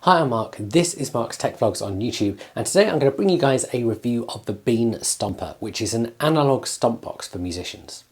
Hi, I'm Mark, this is Mark's Tech Vlogs on YouTube, and today I'm going to bring you guys a review of the Beanstomper, which is an analog stomp box for musicians.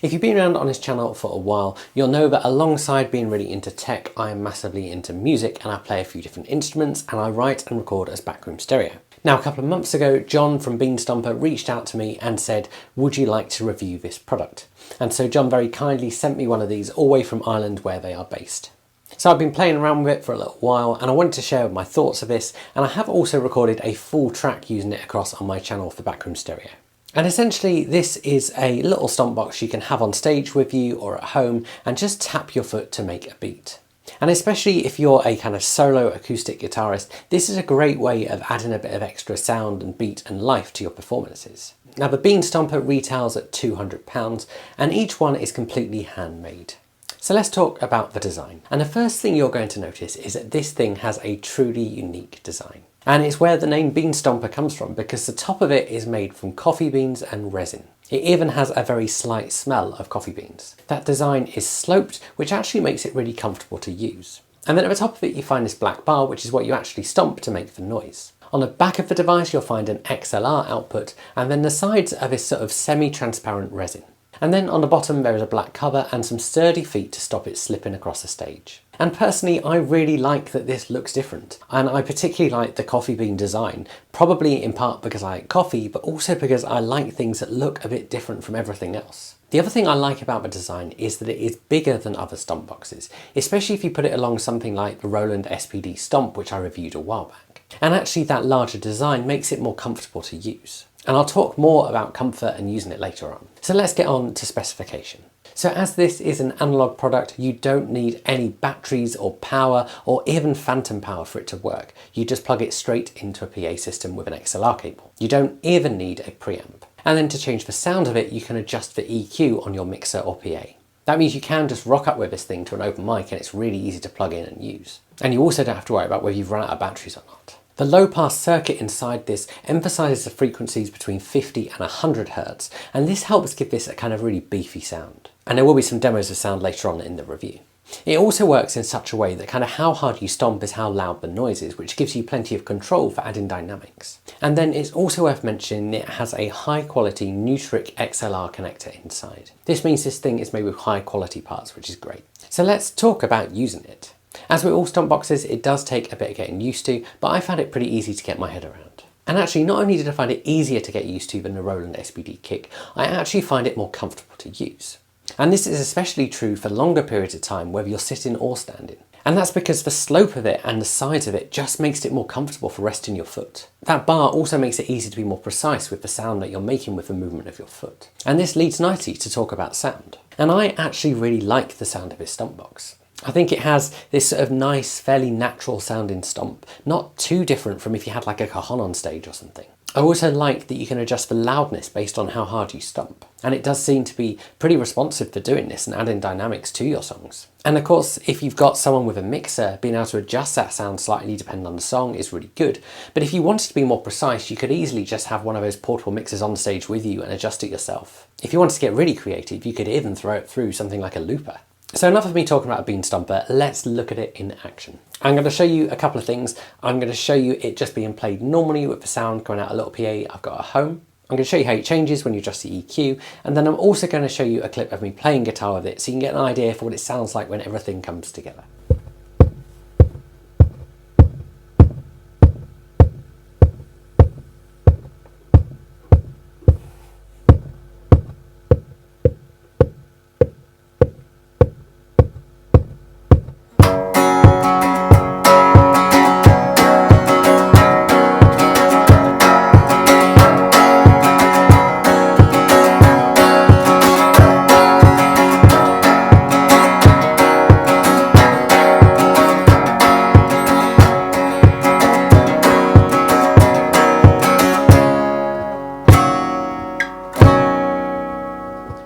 If you've been around on this channel for a while, you'll know that alongside being really into tech, I am massively into music and I play a few different instruments and I write and record as backroom stereo. Now, a couple of months ago, John from Beanstomper reached out to me and said, would you like to review this product? And so John very kindly sent me one of these all the way from Ireland where they are based. So I've been playing around with it for a little while and I wanted to share my thoughts of this, and I have also recorded a full track using it across on my channel for backroom stereo. And essentially this is a little stomp box you can have on stage with you or at home and just tap your foot to make a beat. And especially if you're a kind of solo acoustic guitarist, this is a great way of adding a bit of extra sound and beat and life to your performances. Now, the Beanstomper retails at £200 and each one is completely handmade. So let's talk about the design. And the first thing you're going to notice is that this thing has a truly unique design. And it's where the name Beanstomper comes from, because the top of it is made from coffee beans and resin. It even has a very slight smell of coffee beans. That design is sloped, which actually makes it really comfortable to use. And then at the top of it you find this black bar, which is what you actually stomp to make the noise. On the back of the device you'll find an XLR output, and then the sides are this sort of semi-transparent resin. And then on the bottom there is a black cover and some sturdy feet to stop it slipping across the stage. And personally, I really like that this looks different. And I particularly like the coffee bean design, probably in part because I like coffee, but also because I like things that look a bit different from everything else. The other thing I like about the design is that it is bigger than other stomp boxes, especially if you put it along something like the Roland SPD Stomp, which I reviewed a while back. And actually that larger design makes it more comfortable to use. And I'll talk more about comfort and using it later on. So let's get on to specification. So as this is an analog product, you don't need any batteries or power or even phantom power for it to work. You just plug it straight into a PA system with an XLR cable. You don't even need a preamp. And then to change the sound of it, you can adjust the EQ on your mixer or PA. That means you can just rock up with this thing to an open mic and it's really easy to plug in and use. And you also don't have to worry about whether you've run out of batteries or not. The low pass circuit inside this emphasises the frequencies between 50 and 100 Hz, and this helps give this a kind of really beefy sound. And there will be some demos of sound later on in the review. It also works in such a way that kind of how hard you stomp is how loud the noise is, which gives you plenty of control for adding dynamics. And then it's also worth mentioning it has a high quality Neutrik XLR connector inside. This means this thing is made with high quality parts, which is great. So let's talk about using it. As with all stomp boxes, it does take a bit of getting used to, but I found it pretty easy to get my head around. And actually, not only did I find it easier to get used to than the Roland SPD kick, I actually find it more comfortable to use. And this is especially true for longer periods of time, whether you're sitting or standing. And that's because the slope of it and the size of it just makes it more comfortable for resting your foot. That bar also makes it easy to be more precise with the sound that you're making with the movement of your foot. And this leads nicely to talk about sound. And I actually really like the sound of this stomp box. I think it has this sort of nice, fairly natural sounding stomp, not too different from if you had like a cajon on stage or something. I also like that you can adjust the loudness based on how hard you stomp. And it does seem to be pretty responsive for doing this and adding dynamics to your songs. And of course, if you've got someone with a mixer, being able to adjust that sound slightly depending on the song is really good. But if you wanted to be more precise, you could easily just have one of those portable mixers on stage with you and adjust it yourself. If you wanted to get really creative, you could even throw it through something like a looper. So enough of me talking about a Beanstomper, let's look at it in action. I'm going to show you a couple of things. I'm going to show you it just being played normally with the sound going out a little PA I've got at home. I'm going to show you how it changes when you adjust the EQ, and then I'm also going to show you a clip of me playing guitar with it so you can get an idea for what it sounds like when everything comes together.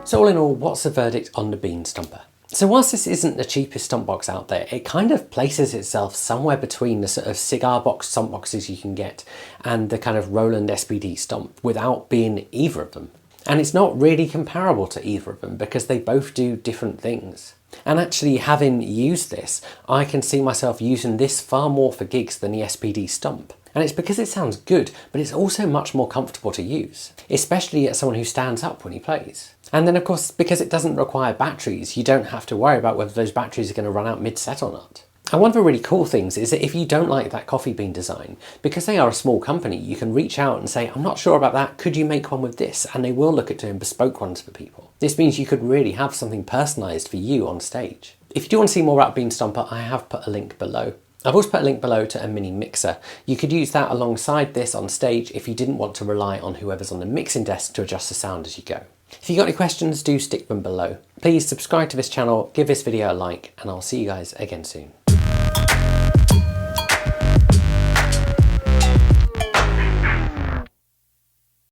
So all in all, what's the verdict on the Beanstomper? So whilst this isn't the cheapest stomp box out there, it kind of places itself somewhere between the sort of cigar box stomp boxes you can get and the kind of Roland SPD Stomp without being either of them. And it's not really comparable to either of them because they both do different things. And actually, having used this, I can see myself using this far more for gigs than the SPD Stomp. And it's because it sounds good, but it's also much more comfortable to use, especially as someone who stands up when he plays. And then of course, because it doesn't require batteries, you don't have to worry about whether those batteries are going to run out mid-set or not. And one of the really cool things is that if you don't like that coffee bean design, because they are a small company, you can reach out and say, I'm not sure about that, could you make one with this? And they will look at doing bespoke ones for people. This means you could really have something personalised for you on stage. If you do want to see more about Beanstomper, I have put a link below. I've also put a link below to a mini mixer. You could use that alongside this on stage if you didn't want to rely on whoever's on the mixing desk to adjust the sound as you go. If you've got any questions, do stick them below. Please subscribe to this channel, give this video a like, and I'll see you guys again soon.